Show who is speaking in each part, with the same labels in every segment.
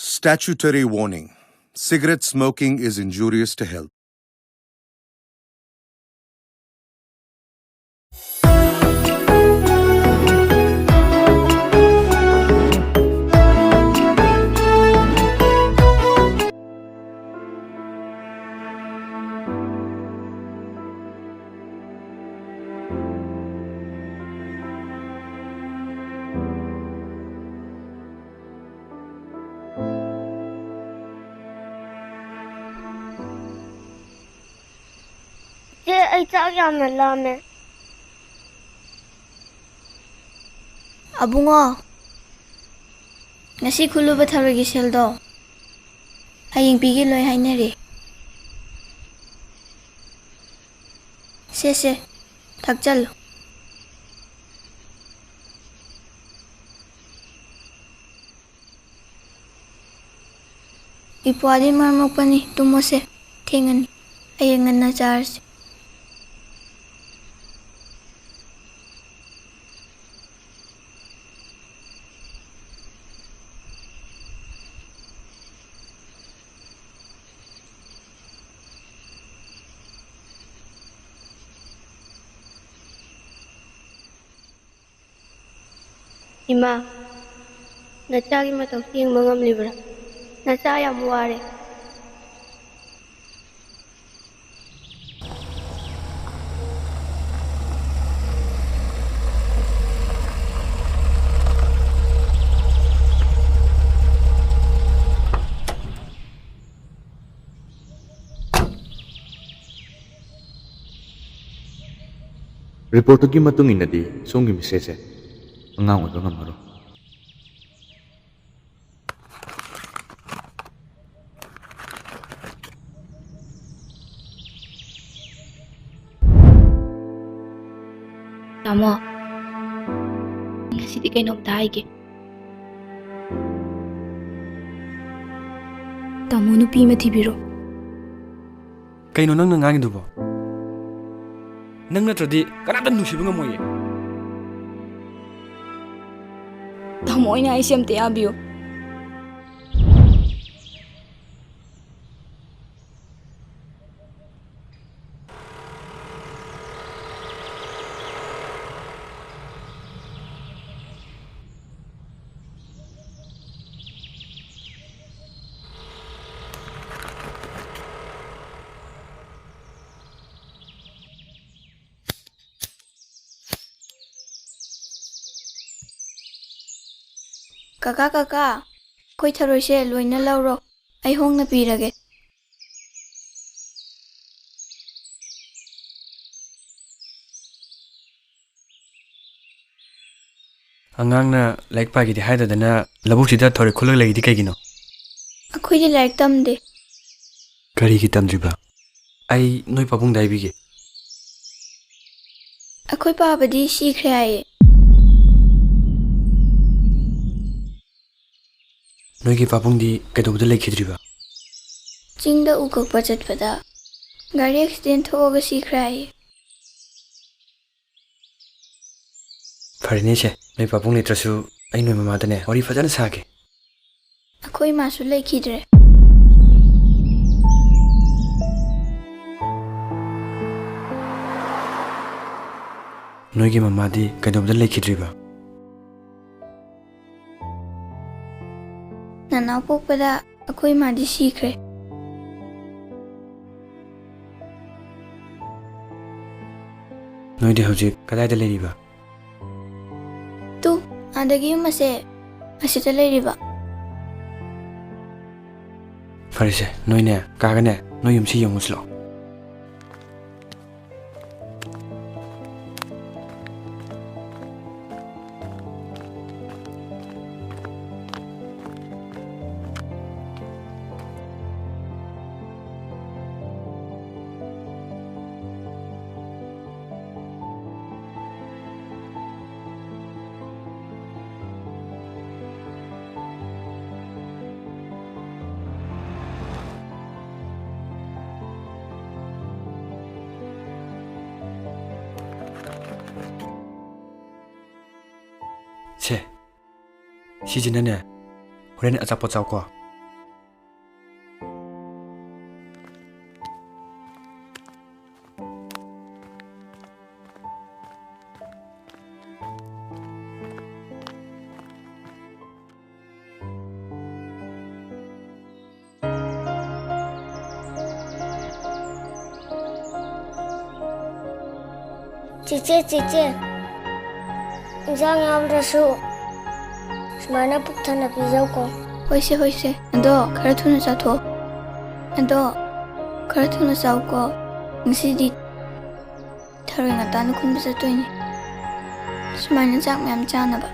Speaker 1: Statutory warning. Cigarette smoking is injurious to health.
Speaker 2: I thought you were lame.
Speaker 3: Abungo. Ngasi khuluba tharagi seldo. Haying pigi loy haineri. Se thakchal. Ipwadi marmok pani tumose thengani. Haying na charge.
Speaker 2: Ima, nachagi matau sing mangam libra. Nachaya muare.
Speaker 4: Report ki matung inadi songi message angang odo ngamaro.
Speaker 3: Tamo. Ngasi di kay nom taige. Tamo nupi matibiro.
Speaker 5: Kaino nang nangangin dubo? Nang natradi kanatan nusibo nga moye.
Speaker 3: Tamo ina isyam te abio. Kaka, koi tharoi se loina lauro. Ai hong na pirage.
Speaker 5: Angang na like pagi di haida dana labuk sida thore khulak lagi di kaigino.
Speaker 3: Akhoi di like tamde.
Speaker 5: Kari ki tamdriba. Ai noi pabung dai bige.
Speaker 3: Akhoi pa badi sikhre ai.
Speaker 5: Noi ki pabung di kaidobda lekhidriba.
Speaker 3: Chingda ukok pachat pada. Gari accident hoga sikhre ai.
Speaker 5: Farine che noi pabung letrasu ai noi mama dane ori fajana sage.
Speaker 3: Akhoi masu lekhidre.
Speaker 5: Noi ki mama di kaidobda lekhidriba.
Speaker 3: Nana pokpada akhoi madi sikhre.
Speaker 5: Noi di hojik kadai da leriba.
Speaker 3: Tu adagi mase asita leriba.
Speaker 5: Farise noi ne kagane noi yumsi yonguslo. Che, 시즌에는 호렌 아자포 짜고
Speaker 2: Cici, injang yawdrasu sumana puk thana pijau ko.
Speaker 3: Hoise, ado khara thuna chatho. Ado khara thuna chau ko. Ngsi tharoi ngata na khunba chatoini. Sumana chak myam chanaba.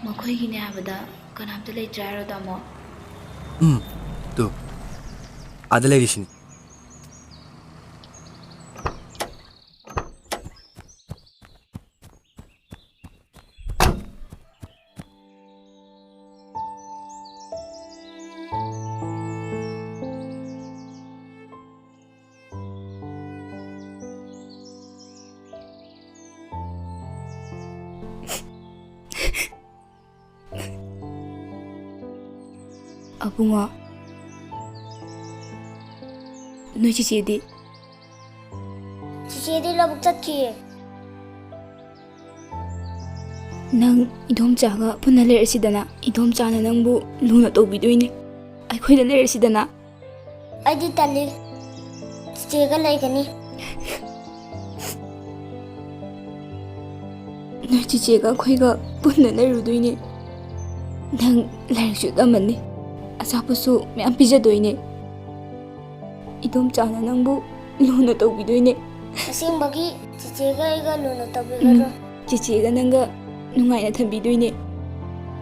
Speaker 6: ꯃꯈꯣꯏꯒꯤꯅꯦ ꯍꯥꯏꯕꯗ ꯀꯅꯥꯝꯇ ꯂꯩꯇ꯭ꯔꯦ ꯍꯥꯏꯔꯣ ꯇꯥꯃꯣ?
Speaker 5: Two ꯑꯥꯗ ꯂꯩꯔꯤꯁꯤꯅꯤ.
Speaker 6: ꯑꯕꯨꯡꯉꯣ, ꯅꯣꯏ ꯆꯤꯆꯦꯗꯤ?
Speaker 2: Cici labuk chatkiye.
Speaker 6: ꯅꯪ ꯏꯗꯣꯝꯆꯥꯒ ꯄꯨꯟꯅ ꯂꯩꯔꯁꯤꯗꯅ. ꯏꯗꯣꯝꯆꯥꯅ ꯅꯪꯕꯨ ꯂꯨꯅ ꯇꯧꯕꯤꯗꯣꯏꯅꯤ. ꯑꯩꯈꯣꯏꯗ ꯂꯩꯔꯁꯤꯗꯅ.
Speaker 2: Aidi tali. Cici ga laigani.
Speaker 6: ꯅꯣꯏ ꯆꯤꯆꯦꯒ ꯑꯩꯈꯣꯏꯒ ꯄꯨꯟꯅ ꯂꯩꯔꯨꯗꯣꯏꯅꯤ. ꯅꯪ ꯂꯥꯏꯔꯤꯛꯁꯨ ꯇꯝꯃꯅꯤ. ꯑꯆꯥꯄꯣꯠꯁꯨ ꯃꯌꯥꯝ ꯄꯤꯖꯗꯣꯏꯅꯤ. ꯏꯗꯣꯝꯆꯥꯅ ꯅꯪꯕꯨ ꯂꯨꯅ ꯇꯧꯕꯤꯗꯣꯏꯅꯤ.
Speaker 2: Asingbagi Cici ga iga luna tabigaro.
Speaker 6: ꯆꯤꯆꯦꯒ ꯅꯪꯒ ꯅꯨꯡꯉꯥꯏꯅ ꯊꯝꯕꯤꯗꯣꯏꯅꯤ.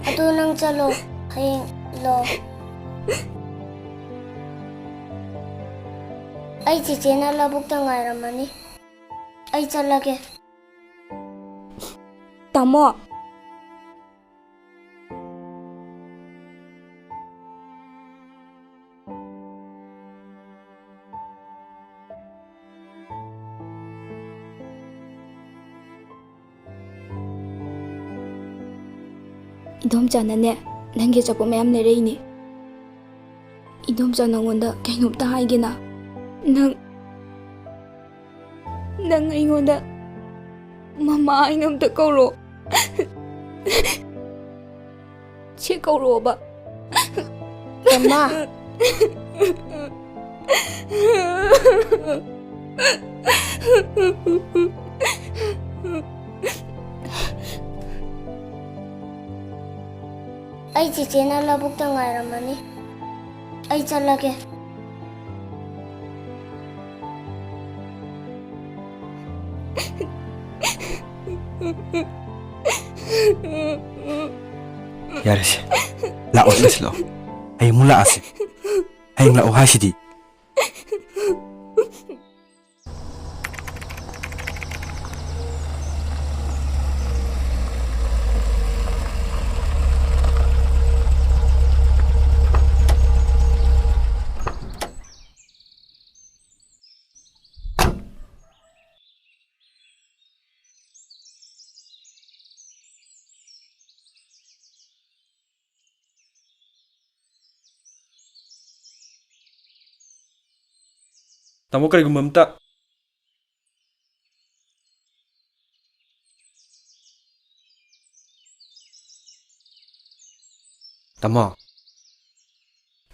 Speaker 2: Adu nang chalo. Hayeng lo. Ai Cici na labuk ta ngairamani. Ai chalage.
Speaker 6: ꯇꯥꯃꯣ, 이돔자나네 nangi achapo mayam lereini. 이돔자 nangondda kainopta haigena. nang aingondda mama ainamta kauro. che kauroba.
Speaker 2: Mama. Ai Cici na labuk ta ngairamani. Ai chalage.
Speaker 5: ꯌꯥꯔꯦꯁꯦ. ꯂꯥꯛꯑꯣ ꯂꯥꯛꯑꯣ. ꯍꯌꯦꯡ ꯑꯃꯨꯛ ꯂꯥꯛꯑꯁꯤ. ꯍꯌꯦꯡ ꯂꯥꯛꯑꯣ ꯍꯥꯏꯁꯤꯗꯤ. ꯇꯥꯃꯣ ꯀꯔꯤꯒꯨꯝꯕ ꯑꯝꯇ ꯇꯥꯃꯣ,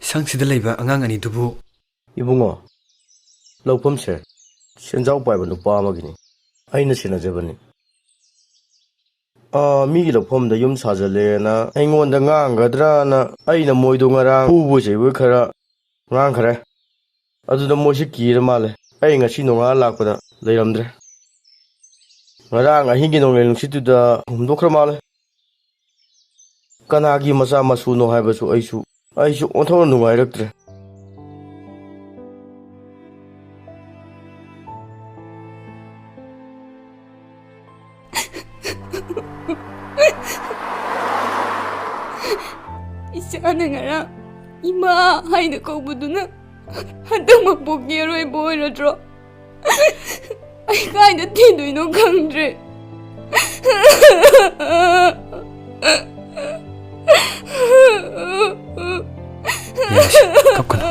Speaker 5: ꯁꯪꯁꯤꯗ ꯂꯩꯕ ꯑꯉꯥꯡ ꯑꯅꯤꯗꯨꯕꯨ
Speaker 7: 이봉아, ꯂꯧꯐꯝꯁꯦ ꯁꯦꯟꯖꯥꯎ ꯄꯥꯏꯕ ꯅꯨꯄꯥ ꯑꯃꯒꯤꯅꯤ. ꯑꯩꯅ ꯁꯦꯟꯅꯖꯕꯅꯤ. ꯃꯤꯒꯤ ꯂꯧꯐꯝꯗ ꯌꯨꯝ ꯁꯥꯖꯜꯂꯦꯅ ꯑꯩꯉꯣꯟꯗ ꯉꯥꯡꯒꯗ꯭ꯔꯥꯅ ꯑꯩꯅ ꯃꯣꯏꯗꯣ ꯉꯔꯥꯡ ꯐꯨꯕꯣꯏ ꯆꯩꯕꯣꯏ ꯈꯔ ꯉꯥꯡꯈ꯭ꯔꯦ. ꯑꯗꯨꯗ ꯃꯣꯏꯁꯤ ꯀꯤꯔ ꯃꯥꯜꯂꯦ. ꯑꯩ ꯉꯁꯤ ꯅꯣꯡꯉꯥꯜ ꯂꯥꯛꯄꯗ ꯂꯩꯔꯝꯗ꯭ꯔꯦ. ꯉꯔꯥꯡ ꯑꯍꯤꯡꯒꯤ ꯅꯣꯡꯂꯩ ꯅꯨꯡꯁꯤꯠꯇꯨꯗ ꯍꯨꯝꯗꯣꯛꯈ꯭ꯔ ꯃꯥꯜꯂꯦ. ꯀꯅꯥꯒꯤ ꯃꯆꯥ ꯃꯁꯨꯅꯣ ꯍꯥꯏꯕꯁꯨ ꯑꯩꯁꯨ ꯑꯣꯟꯊꯣꯛꯅ ꯅꯨꯡꯉꯥꯏꯔꯛꯇ꯭ꯔꯦ.
Speaker 3: ꯃꯥꯅ ꯉꯔꯥꯡ ꯏꯃꯥ ꯍꯥꯏꯅ ꯀꯧꯕꯗꯨꯅ ꯍꯟꯗꯛꯃꯛ ꯄꯣꯛꯀꯤ ꯑꯔꯣꯏꯕ ꯑꯣꯏꯔꯗ꯭ꯔꯣ? ꯑꯩ ꯀꯥꯏꯗ ꯊꯤꯗꯣꯏꯅꯣ ꯈꯪꯗ꯭ꯔꯦ.
Speaker 5: ꯌꯥꯔꯦꯁꯦ, ꯀꯞꯀꯅꯨ.